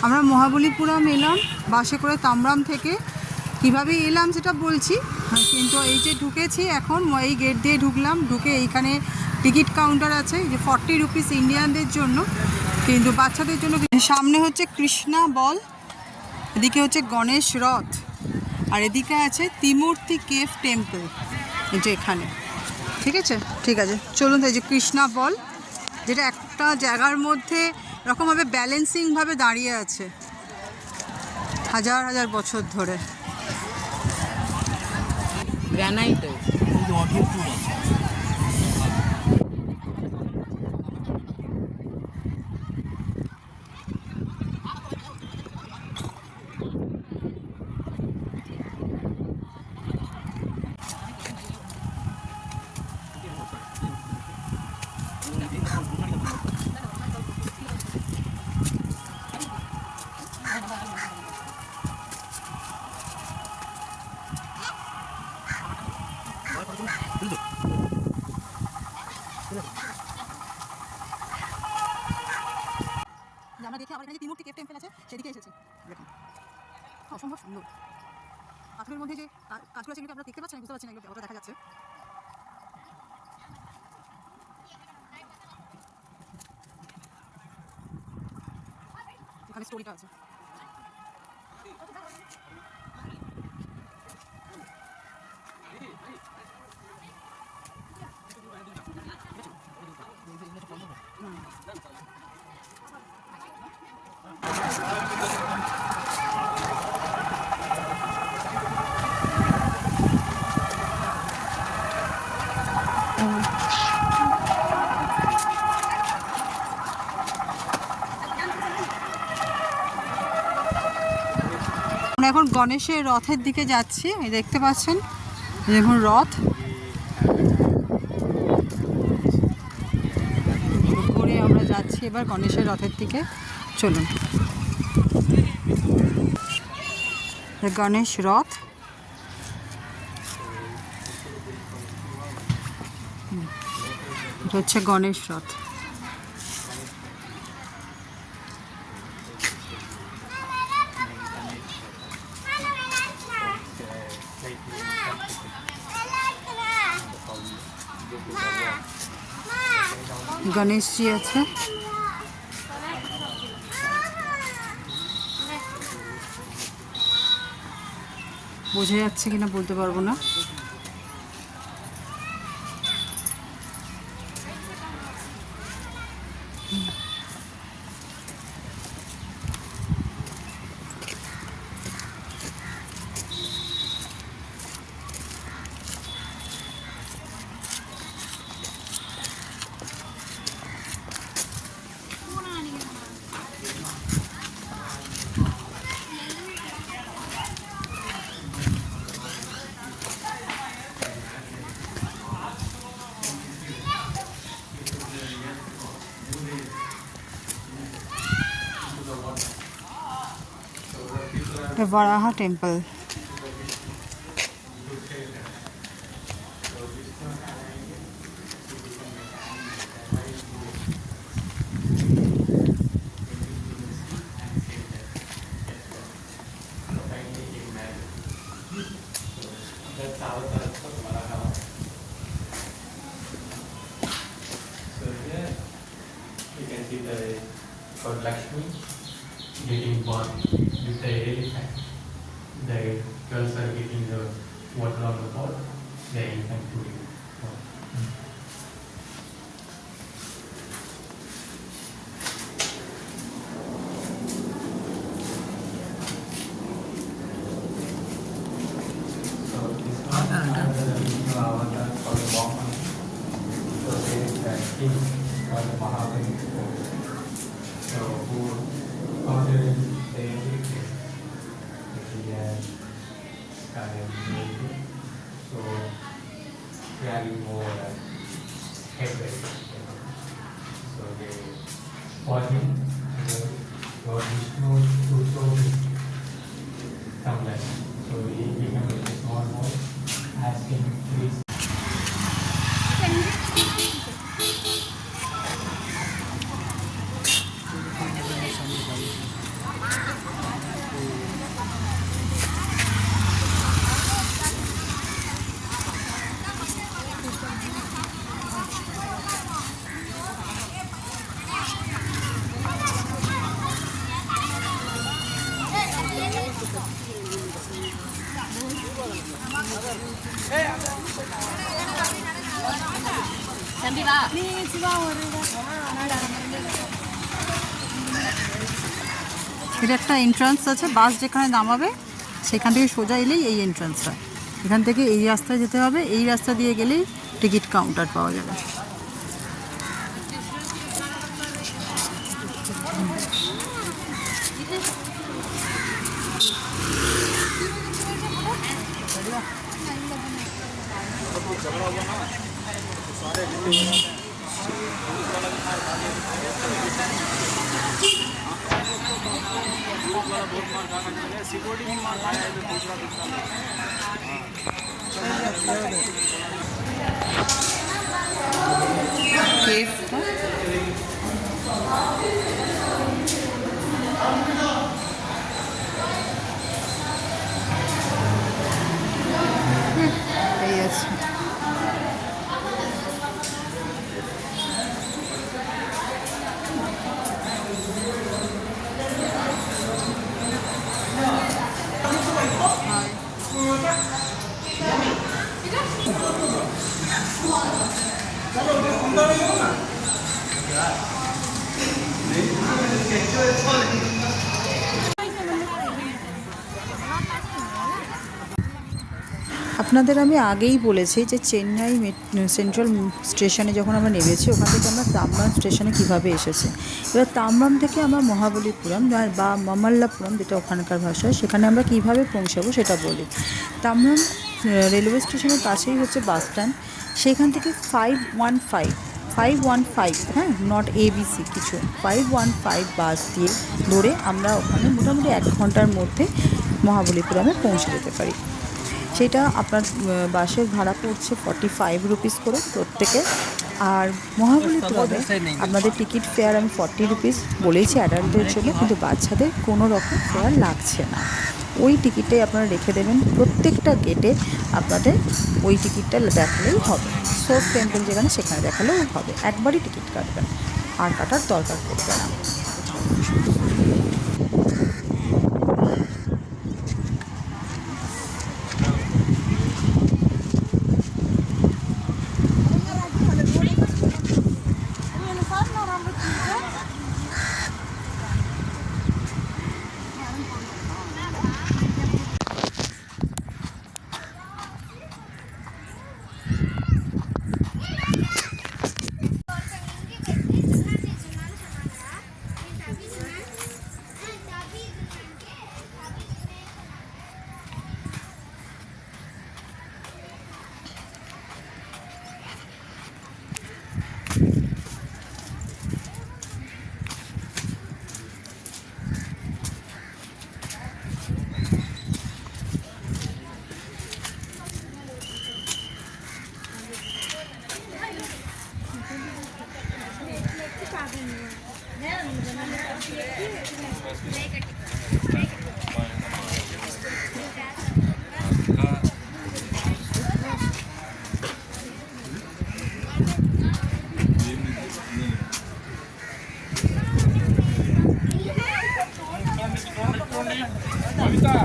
আমরা মহাবলীপুরম এলাম বাসে করে তামরাম থেকে। কীভাবে এলাম সেটা বলছি, কিন্তু এই যে ঢুকেছি এখন, এই গেট দিয়ে ঢুকলাম, ঢুকে এইখানে টিকিট কাউন্টার আছে যে 40 রুপিস ইন্ডিয়ানদের জন্য, কিন্তু বাচ্চাদের জন্য। সামনে হচ্ছে কৃষ্ণা বল, এদিকে হচ্ছে গণেশ রথ, আর এদিকে আছে ত্রিমূর্তি কেভ টেম্পল, এই যে এখানে। ঠিক আছে, ঠিক আছে, চলুন। এই যে কৃষ্ণা বল, যেটা একটা জায়গার মধ্যে এরকমভাবে ব্যালেন্সিংভাবে দাঁড়িয়ে আছে হাজার হাজার বছর ধরে। গ্রানাইট আমরা দেখে আবার এখানে ত্রিমূর্তি কেভ টেম্পল আছে সেদিকে এসেছি। দেখুন অসম্ভব সুন্দর পাথরের মধ্যে যে কাজগুলো আছে, আমরা দেখতে পাচ্ছি না, বুঝতে পারছি না, এগুলো ওটা দেখা যাচ্ছে। এখানে স্টোরিটা আছে। আমরা এখন গণেশের রথের দিকে যাচ্ছি, দেখতে পাচ্ছেন দেখুন রথ ঘুরে আমরা যাচ্ছি এবার গণেশের রথের দিকে। চলুন, গণেশ রথ, এটা হচ্ছে গণেশ রথ। গণেশজি আছে, বোঝা যাচ্ছে কিনা বলতে পারবো না। The Varaha Temple. You can see the God Lakshmi getting born with the elephant. The girls are getting the water on the pot, the elephant doing it. So this one the avatar for the bomb. So there is the king for the Mahabali. So who ordered the elephant? He has so carry more headway. So they for him, God Vishnu to show him some lesson. So he became a small boy, asking please. এটা একটা entrance আছে, বাস যেখানে নামাবে সেখান থেকে সোজা এলেই এই এন্ট্রান্সটা। এখান থেকে এই রাস্তায় যেতে হবে, এই রাস্তা দিয়ে গেলেই টিকিট কাউন্টার পাওয়া যাবে। কেভটা এই আছে। আপনাদের আমি আগেই বলেছি যে চেন্নাই সেন্ট্রাল স্টেশনে যখন আমরা নেমেছি ওখান থেকে আমরা তাম্বাম স্টেশনে কিভাবে এসেছি। এবার তাম্বাম থেকে আমরা মহাবলীপুরম বা মামাল্লাপুরম, যেটা ওখানকার ভাষায়, সেখানে আমরা কিভাবে পৌঁছাবো সেটা বলি। তাম্বাম রেলওয়ে স্টেশনের পাশেই হচ্ছে বাস স্ট্যান্ড। সেখান থেকে 515 হ্যাঁ, নট ABC কিছু, 515 বাস দিয়ে ধরে আমরা ওখানে মোটামুটি 1 ঘন্টার মধ্যে মহাবলীপুরমে পৌঁছে যেতে পারি। সেটা আপনার বাসের ভাড়া পড়ছে 45 রুপিস করে প্রত্যেকে। আর মহাবলীপুরমে আপনাদের টিকিট ফেয়ার আমি 40 রুপিস বলেইছি অ্যাডাল্টদের জন্য, কিন্তু বাচ্চাদের কোনো রকম ফেয়ার লাগছে না। ওই টিকিটটাই আপনারা রেখে দেবেন প্রত্যেকটা গেটে, আপনাদের ওই টিকিটটা দেখালেই হবে। সোর্স টেম্পল যেখানে সেখানে দেখালেও হবে, একবারই টিকিট কাটবেন, আর কাটার দরকার পড়বে না। Bhavita,